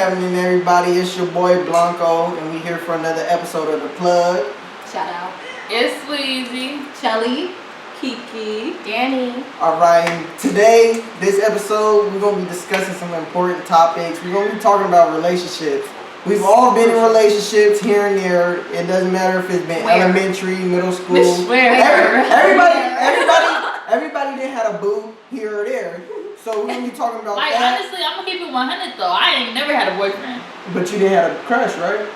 happening, everybody? It's your boy Blanco, and we here for another episode of The Plug. Shout out. It's Sweezy, Shelly, Kiki, Danny. Alright, today, this episode, we're going to be discussing some important topics. We're going to be talking about relationships. We've all been in relationships here and there. It doesn't matter if it's been elementary, middle school. Everybody done had a boo here or there. So we're going to be talking about like, that. honestly, I'm going to keep it 100 though. I ain't never had a boyfriend. But you didn't have a crush, right?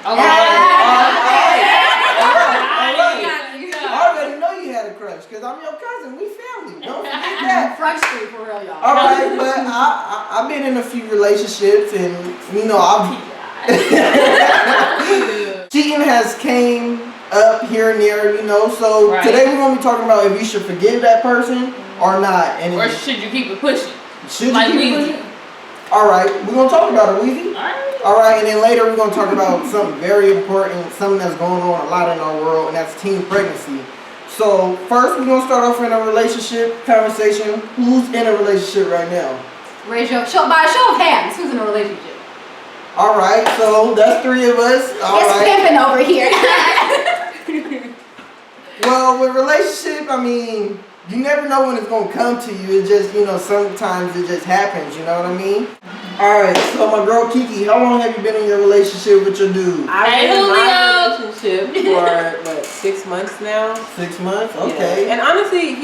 I already know you had a crush because I'm your cousin. We family. Don't forget that. Front Street for real, y'all. All right, but I've been in a few relationships, and you know, cheating has came up here and there, you know. So today we're gonna be talking about if you should forgive that person or not, and or should you keep it pushing? Should like you keep it Weezy? pushing? All right, we're gonna talk about it, Weezy. All right, and then later we're gonna talk about something very important, something that's going on a lot in our world, and that's teen pregnancy. So first, we're gonna start off in a relationship conversation. Who's in a relationship right now? By a show of hands, who's in a relationship? All right, so that's three of us. All it's right. pimping over here. Well, with relationship, I mean, you never know when it's gonna come to you. It just, you know, sometimes it just happens. You know what I mean? All right, so my girl Kiki, how long have you been in your relationship with your dude? I've been in my relationship for 6 months now. 6 months, okay. Yeah. And honestly,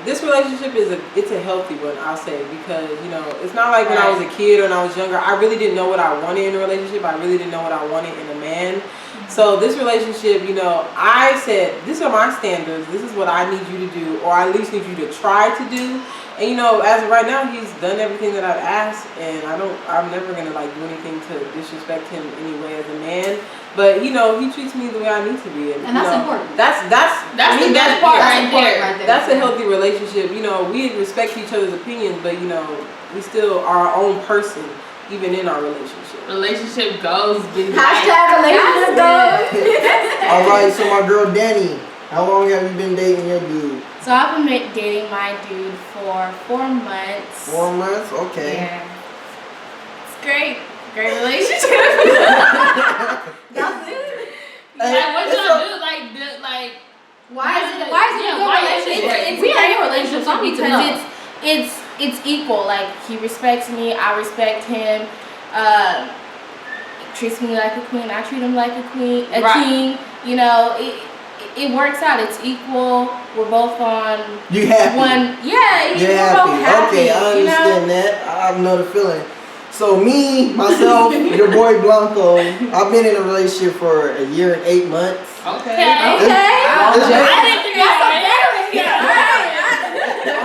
this relationship it's a healthy one, I'll say, because you know it's not like when I was a kid or when I was younger. I really didn't know what I wanted in a relationship. I really didn't know what I wanted in a man. So this relationship, you know, I said, these are my standards. This is what I need you to do, or I at least need you to try to do. And you know, as of right now, he's done everything that I've asked, and I'm never gonna do anything to disrespect him anyway as a man. But you know, he treats me the way I need to be, and that's important. That's the best part right there. That's a healthy relationship. You know, we respect each other's opinions, but you know, we still are our own person, even in our relationship. Relationship goals. Hashtag relationship goals. All right, so my girl Danny, how long have you been dating your dude? So I've been dating my dude for 4 months. 4 months, okay. Yeah. It's great. Great relationship. That's it. Like, what y'all do? Why is it a relationship? We are in a relationship because it's equal. Like, he respects me, I respect him. Treats me like a queen, I treat him like a king. You know, it works out. It's equal. We're both on you happy. one. Yeah, you're we're both happy. Okay, I understand that. I know the feeling. So me, myself, your boy Blanco, I've been in a relationship for 1 year and 8 months. Okay. I didn't think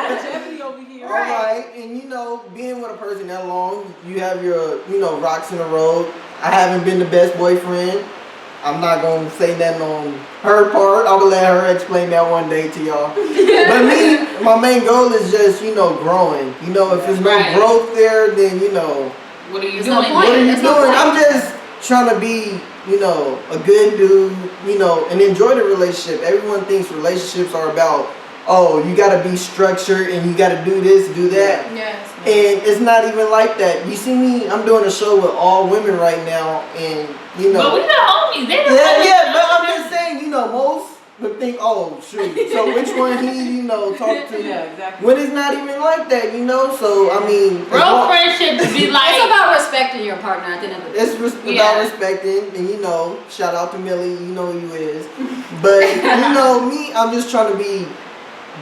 Longevity over here. All right, and you know, being with a person that long, you have your, you know, rocks in the road. I haven't been the best boyfriend. I'm not gonna say that on her part. I'm gonna let her explain that one day to y'all. But me, my main goal is just, you know, growing. You know, if there's no growth there, then you know, what are you doing? I'm just trying to be, you know, a good dude, you know, and enjoy the relationship. Everyone thinks relationships are about, oh, you gotta be structured and you gotta do this, do that. Yes. And it's not even like that. You see me, I'm doing a show with all women right now, and you know. But we got homies. Yeah, but I'm just saying, you know, most would think, oh, shoot. So which one he, you know, talk to? Yeah, exactly. When it's not even like that, you know. So I mean, real friendship to be like. It's about respecting your partner at the end of the day. It's about respecting, and you know, shout out to Millie, you know who you is. But you know, me, I'm just trying to be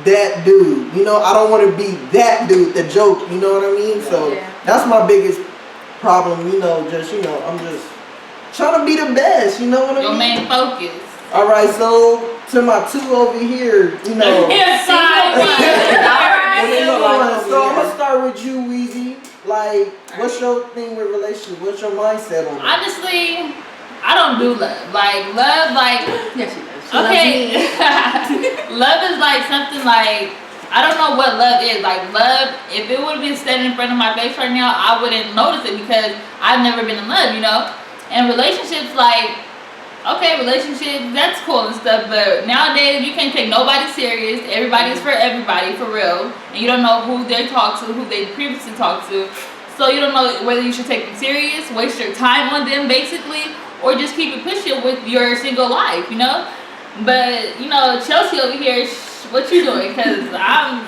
that dude. You know, I don't want to be that dude, the joke. You know what I mean? So that's my biggest problem. You know, just I'm just trying to be the best. You know what I mean? Your main focus. All right, so to my two over here, you know. So I'm gonna start with you, Weezy. Like, what's your thing with relationships? What's your mindset on it? Honestly, I don't do love. Yes, she does. Okay. Love is like something like, I don't know what love is. Like, love, if it would have been standing in front of my face right now, I wouldn't notice it because I've never been in love, you know? And relationships, like, okay, relationships, that's cool and stuff, but nowadays you can't take nobody serious. Everybody's for everybody, for real. And you don't know who they talk to, who they previously talked to. So you don't know whether you should take them serious, waste your time on them basically, or just keep it pushing with your single life, you know? But, you know, Chelsea over here, what you doing? Because I'm...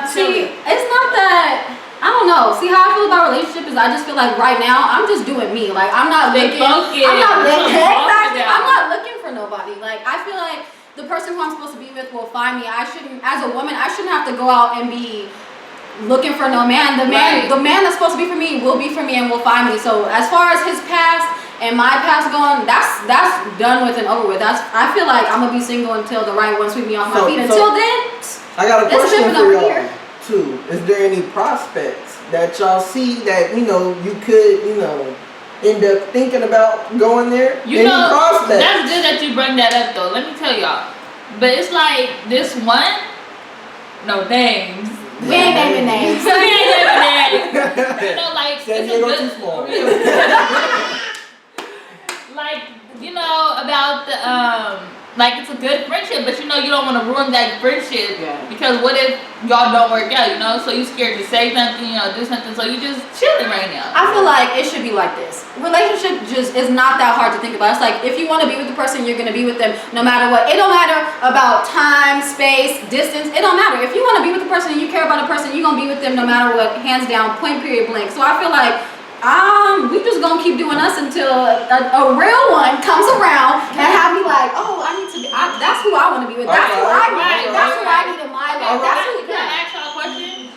See, it's not that... I don't know. See, how I feel about relationship is I just feel like right now I'm just doing me. Like I'm not looking. Exactly. I'm not looking for nobody. Like I feel like the person who I'm supposed to be with will find me. I shouldn't, as a woman, I shouldn't have to go out and be looking for no man. The man that's supposed to be for me will be for me and will find me. So as far as his past and my past going, that's done with and over with. I feel like I'm gonna be single until the right one sweep me off my feet. Until then, I got a question for y'all here. too. Is there any prospects that y'all see that you know you could end up thinking about going there? You know, that's good that you bring that up though. Let me tell y'all. But it's like this one, no names. We ain't naming names. We ain't naming names. You know, like San it's a Diego good, too small. like, you know, about the like it's a good friendship, but you know you don't want to ruin that friendship because what if y'all don't work out, you know? So you scared to say something, you know, do something, so you just chilling right now. I feel like it should be like this. Relationship just is not that hard to think about. It's like if you want to be with the person, you're gonna be with them no matter what. It don't matter about time, space, distance. It don't matter. If you want to be with the person and you care about a person, you're gonna be with them no matter what. Hands down, point period blank. So I feel like we just gonna keep doing us until a real one comes around and have me like, oh, I need to be. That's who I want to be with. That's who I need. That's who I need in my life. That's who. Can I ask y'all a question?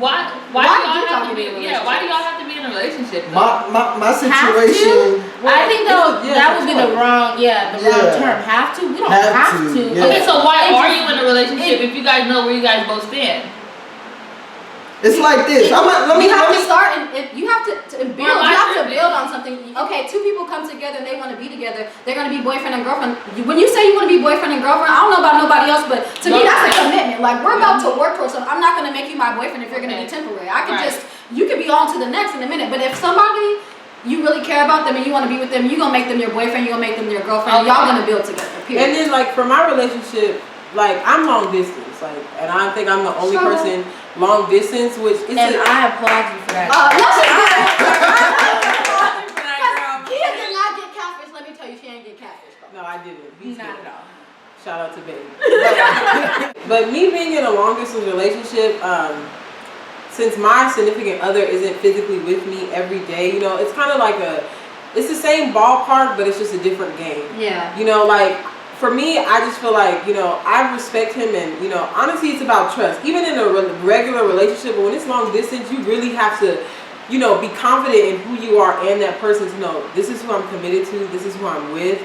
Why do y'all have to be? Yeah, why do y'all have to be in a relationship? My situation. I think though that would be the wrong term. Have to? We don't have to. Yeah. Okay, so why are you in a relationship if you guys know where you guys both stand? It's like this. You have to start and you have to build. You have to build on something. Okay, two people come together and they want to be together. They're gonna be boyfriend and girlfriend. When you say you want to be boyfriend and girlfriend, I don't know about nobody else, but to me that's a commitment. Like we're about to work towards something. I'm not gonna make you my boyfriend if you're gonna be temporary. I can you could be on to the next in a minute. But if somebody you really care about them and you want to be with them, you're gonna make them your boyfriend. You're gonna make them your girlfriend. Y'all gonna build together. Period. And then like for my relationship, like I'm long distance, like, and I think I'm the only person long distance, which is. And I applaud you for that. Kia did not get catfish. Let me tell you, she ain't get catfish. No, I didn't. Not at all. Shout out to Baby. But me being in a long distance relationship, since my significant other isn't physically with me every day, you know, it's kind of like it's the same ballpark, but it's just a different game. Yeah. You know, like. For me, I just feel like, you know, I respect him and, you know, honestly, it's about trust. Even in a regular relationship, but when it's long distance, you really have to, you know, be confident in who you are and that person to know, this is who I'm committed to, this is who I'm with.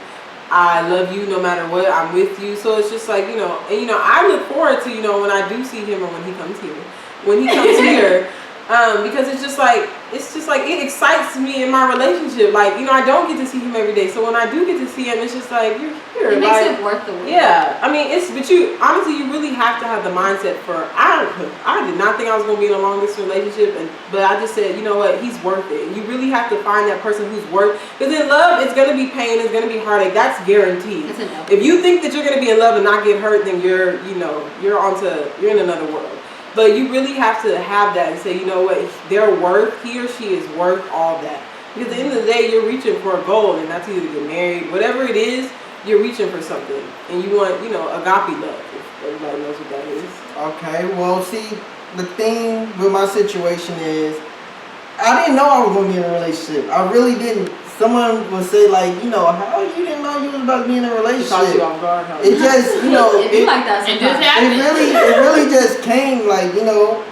I love you no matter what, I'm with you. So it's just like, you know, and, you know, I look forward to, you know, when I do see him or when he comes here. Because it's just like it excites me in my relationship. Like, you know, I don't get to see him every day, so when I do get to see him, it's just like you're here. It makes it worth the wait. Yeah, I mean, but you honestly, you really have to have the mindset for. I did not think I was gonna be in a long distance relationship, but I just said, you know what, he's worth it. And you really have to find that person who's worth. Because in love, it's gonna be pain, it's gonna be heartache. That's guaranteed. If you think that you're gonna be in love and not get hurt, then you're in another world. But you really have to have that and say, you know what, he or she is worth all that. Because at the end of the day, you're reaching for a goal, and that's either to get married, whatever it is, you're reaching for something. And you want, you know, agape love, if everybody knows what that is. Okay, well, see, the thing with my situation is, I didn't know I was going to be in a relationship. I really didn't. Someone would say, like, you know, how you didn't know you was about to be in a relationship? It just, you know, it like that sometimes. It really just came, like, you know,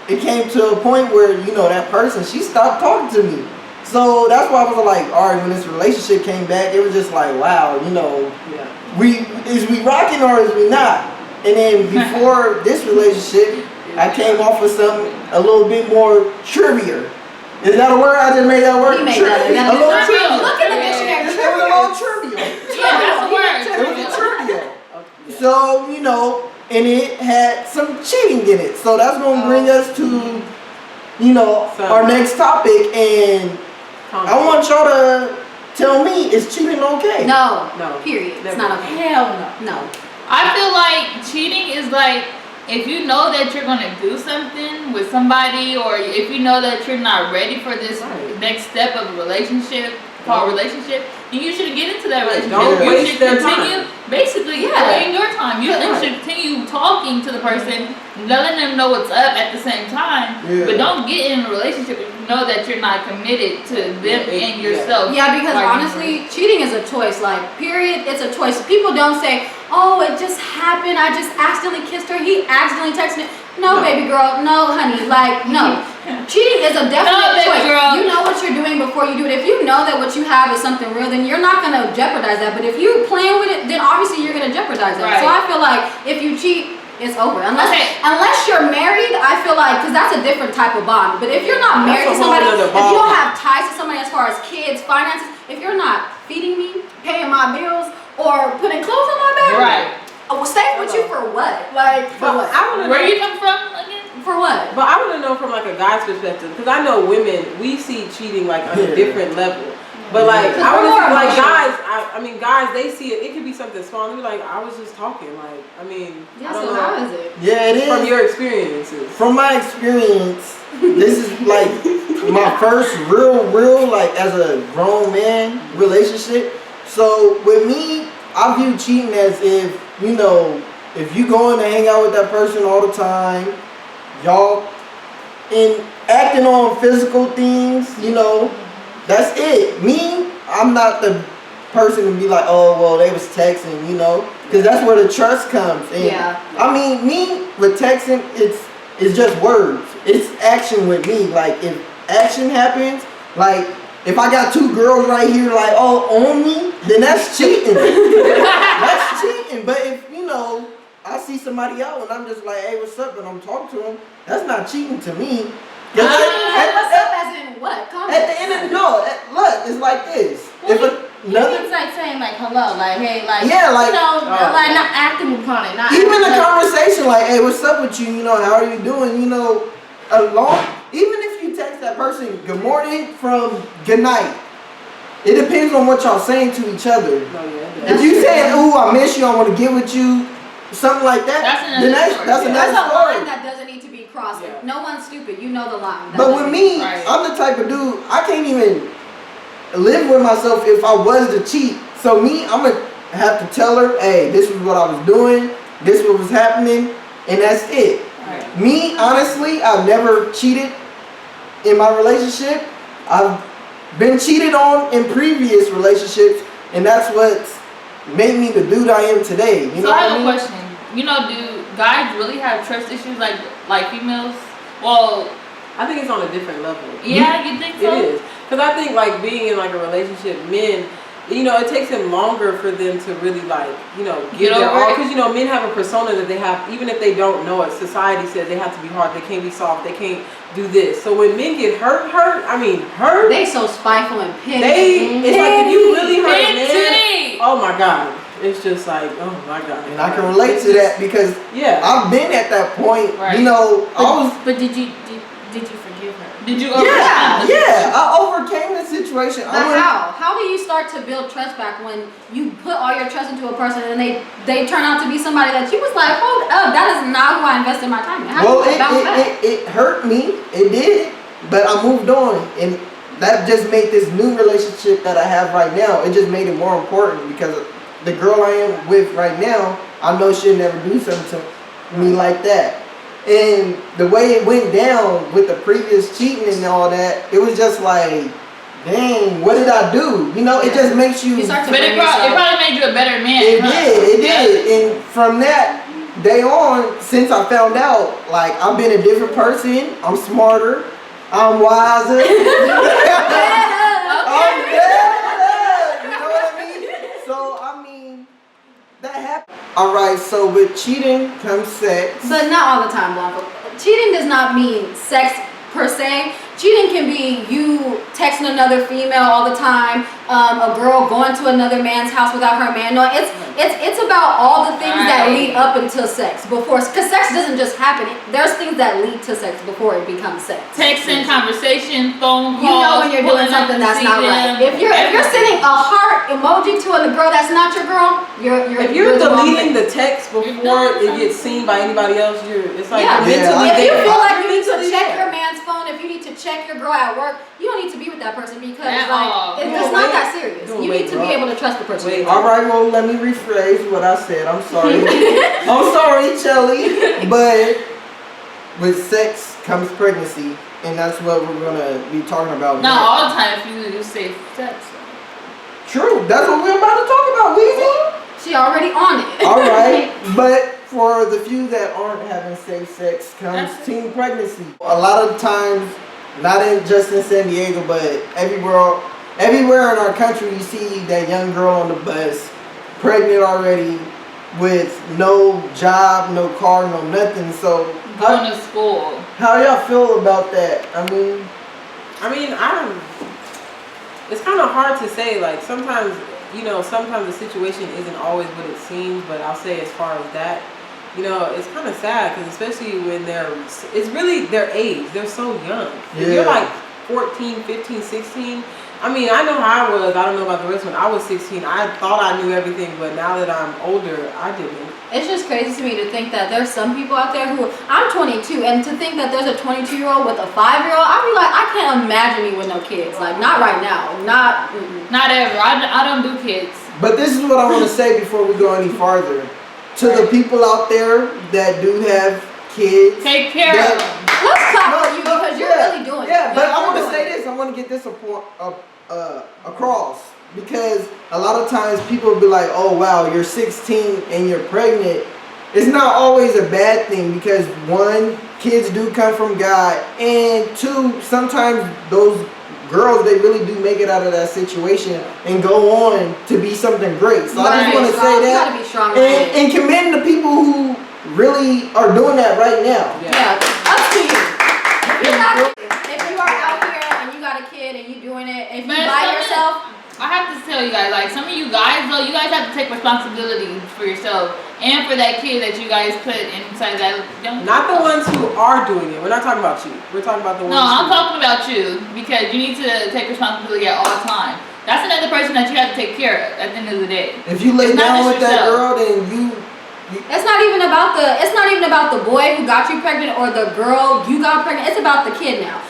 it came to a point where, you know, that person, she stopped talking to me. So that's why I was like, all right, when this relationship came back, it was just like, wow, you know, is we rocking or is we not? And then before this relationship, I came off with something a little bit more trivia. Is that a word? I just made that word. He made that. A little trivia. Look at the dictionary. It was a little trivia. Yeah, that's a word. It was a trivia. So, you know, and it had some cheating in it. So that's going to bring us to, you know, our next topic. And I want y'all to tell me, is cheating okay? No. Period. It's not okay. Hell no. No. I feel like cheating is like if you know that you're gonna do something with somebody, or if you know that you're not ready for this next step of a relationship, relationship, then you shouldn't get into that relationship. Don't You waste should their continue, basically, in your time. You should continue talking to the person, letting them know what's up at the same time. But don't get in a relationship if you know that you're not committed to them and yourself. Yeah, because honestly, cheating is a choice. Like, period, it's a choice. People don't say, "Oh, it just happened. I just accidentally kissed her. He accidentally texted me." No, baby girl. No, honey. Like, no. Cheating is a definite choice. Girl. You know what you're doing before you do it. If you know that what you have is something real, then you're not gonna jeopardize that. But if you're playing with it, then obviously you're gonna jeopardize that. Right. So I feel like if you cheat, it's over. Unless you're married, I feel like, because that's a different type of bond. But if you're not married to somebody, if you don't have ties to somebody as far as kids, finances, if you're not feeding me, paying my bills, or putting clothes on my back, Right. Stay with you for what? Like, for what? Where you come from again? For what? But I want to know from like a guy's perspective, because I know women, we see cheating like on a different level. But like, I want to see like guys. I mean, guys, they see it. It could be something small. They be like, I was just talking. Like, I mean, Yeah, I don't so know. how is it? Yeah, it is. From your experiences. From my experience, this is like my first real like as a grown man relationship. So with me, I view cheating as if, you know, if you going to hang out with that person all the time, y'all in acting on physical things, you know, that's it. Me, I'm not the person to be like, oh, well, they was texting, you know, because that's where the trust comes in. Yeah. I mean, me with texting, it's just words. It's action with me. Like, if action happens, like, if I got two girls right here, like, oh, on me, then that's cheating. That's cheating. But if, you know, I see somebody out and I'm just like, hey, what's up? And I'm talking to them, that's not cheating to me. What's up as in what? At the end of the look, it's like this. Well, If another, it's like saying like hello, like hey, like Yeah, like- you know, like not acting upon it, not even a acting, like, conversation like, hey, what's up with you? You know, how are you doing? You know, even if you text that person good morning from good night, it depends on what y'all saying to each other. If you saying, ooh, I miss you, I want to get with you, something like that, then that's That's another a story. line that doesn't need to be crossed. Yeah. No one's stupid. You know the line. That But doesn't with need- me, Right. I'm the type of dude, I can't even live with myself if I was to cheat. So me, I'm gonna have to tell her, hey, this was what I was doing, this what was happening, and that's it. Right. Me, honestly, I've never cheated in my relationship. I've been cheated on in previous relationships, and that's what's made me the dude I am today. You know So I what have I a mean? question. You know, do guys really have trust issues like females? Well, I think it's on a different level. yeah, you think so? It is. Because I think like being in like a relationship, men, you know, it takes them longer for them to really like, you know, give Get their over all. it? Because, you know, men have a persona that they have, even if they don't know it. Society says they have to be hard, they can't be soft, they can't do this. So when men get hurt, They so spiteful and petty. it's like if you really hurt a man, Petty. oh my God. It's just like, oh my God. And I can relate to that because Yeah. I've been at that point. Right. You know, I was. But did you forgive her? Did you I overcame the situation. But how? How do you start to build trust back when you put all your trust into a person and they turn out to be somebody that you was like, hold up, that is not who I invested my time in. How Well, do you bounce back? it hurt me. It did, but I moved on, and that just made this new relationship that I have right now. It just made it more important because the girl I am with right now, I know she'll never do something to me like that. And the way it went down with the previous cheating and all that, it was just like, dang, what did I do? You know, it just makes you. You start to But it bring yourself. probably made you a better man. It huh? did, it did. And from that day on, since I found out, like, I've been a different person. I'm smarter. I'm wiser. I'm better. You know what I mean? So, I mean, that happened. Alright, so with cheating comes sex. But not all the time, Blanco. Cheating does not mean sex per se. Cheating can be you texting another female all the time, a girl going to another man's house without her man knowing. It's about all the things that Right. lead up until sex before, because sex doesn't just happen. There's things that lead to sex before it becomes sex. Texting, conversation, phone calls. You know when you're doing pulling up something to that's see not them, right. If you're everything. sending a heart emoji to a girl that's not your girl, If you're the wrong deleting thing. the text before doing it gets seen by anybody else, it's like Yeah. you're mentally If you there. feel like you You're need to mentally check there. your man's phone, if you need to check your girl at work, you don't need to be with that person because At all. it's Don't not wait. that serious. Don't You wait, need to bro. be able to trust the person. Wait. All right, well, let me rephrase what I said. I'm sorry. I'm sorry, Shelly. But with sex comes pregnancy, and that's what we're gonna be talking about. Not next. all the time if you just say sex. True. That's what we're about to talk about, Weezy. She already on it. All right, but for the few that aren't having safe sex comes That's it. teen pregnancy. A lot of times, not just in San Diego, but everywhere in our country, you see that young girl on the bus, pregnant already, with no job, no car, no nothing. So Going to school. how y'all feel about that? I mean, it's kind of hard to say. Like sometimes the situation isn't always what it seems. But I'll say as far as that, it's kind of sad because especially when it's really their age. They're so young. If you're Yeah. like 14, 15, 16. I mean, I know how I was. I don't know about the rest. When I was 16, I thought I knew everything. But now that I'm older, I didn't. It's just crazy to me to think that there's some people out there who, I'm 22, and to think that there's a 22-year-old with a 5-year-old, I'd be like, I can't imagine me with no kids. Like, not right now. Not ever. I don't do kids. but this is what I want to say before we go any farther. To the people out there that do have kids, Take care that- of them. Let's clap for you because you're Yeah, really doing it. Yeah, but I You're want to doing say it. this. I want to get this across because a lot of times people will be like, "Oh wow, you're 16 and you're pregnant." It's not always a bad thing because one, kids do come from God, and two, sometimes those girls they really do make it out of that situation and go on to be something great. So You gotta I just be want to strong. say You that gotta be strong. and commend the people who really are doing that right now. Yeah, up to you. If you are out here and you got a kid and you doing it, if you Man, by some of yourself, I have to tell you guys, like some of you guys though, you guys have to take responsibility for yourself and for that kid that you guys put inside that young. Not the ones who are doing it. We're not talking about you. We're talking about the ones. No, I'm who, talking about you because you need to take responsibility at all times. That's another person that you have to take care of at the end of the day. If you lay It's not down just with that yourself. girl, then you it's not even about the boy who got you pregnant or the girl you got pregnant. It's about the kid now.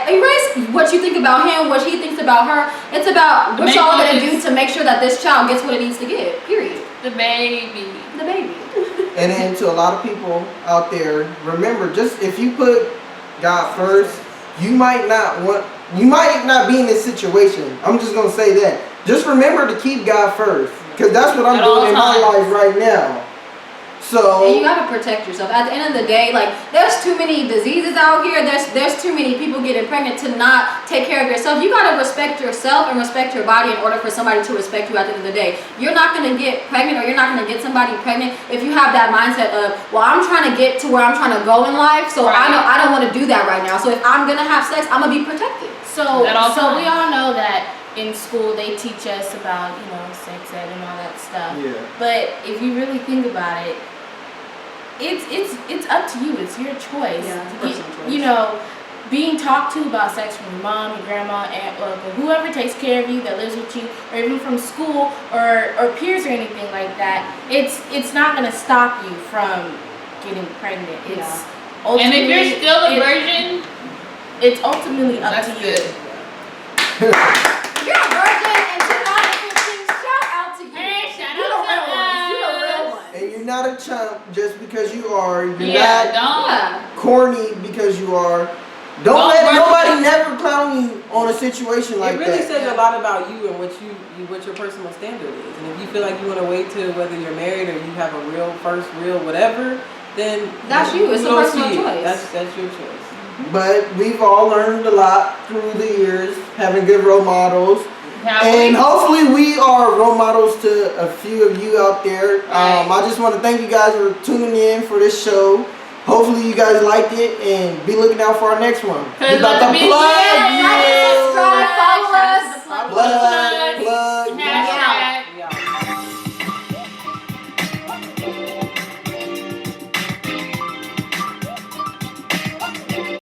Erase what you think about him, what he thinks about her. It's about The what main y'all gonna focus- do to make sure that this child gets what it needs to get. Period. The baby. The baby. And then to a lot of people out there, remember, just if you put God first, you might not be in this situation. I'm just gonna say that. Just remember to keep God first, because that's what I'm At all doing in my times. life right now. And you So gotta protect yourself. At the end of the day, like there's too many diseases out here. There's too many people getting pregnant to not take care of yourself. You gotta respect yourself and respect your body in order for somebody to respect you at the end of the day. You're not gonna get pregnant or you're not gonna get somebody pregnant if you have that mindset of, well, I'm trying to get to where I'm trying to go in life, so Right. I don't want to do that right now. So if I'm gonna have sex, I'm gonna be protected. So, At all so we times. all know that in school they teach us about, sex ed and all that stuff. yeah, But if you really think about it, it's up to you. It's your choice. Yeah, it's a You- personal choice. You know, being talked to about sex from your mom, your grandma, aunt, uncle, whoever takes care of you, that lives with you, or even from school or peers or anything like that, it's not gonna stop you from getting pregnant. It's And ultimately, if you're still a virgin, it's ultimately up that's to you. good. If you're a virgin and 2015, shout out to you. Hey, shout You the out to real ones. You the us. real ones. and you're not a chump just because you are. You're Yeah, not don't. Yeah. corny because you are. Don't Don't let run nobody with never clown you on a situation like it really that. says a lot about you and what your personal standard is. And if you feel like you want to wait till whether you're married or you have a real whatever, then That's you. It's a kudos personal to you. choice. That's your choice. But we've all learned a lot through the years, having good role models. Have And we? hopefully we are role models to a few of you out there. Right. I just want to thank you guys for tuning in for this show. Hopefully you guys liked it and be looking out for our next one. Cause We about to let's be plug lit. you.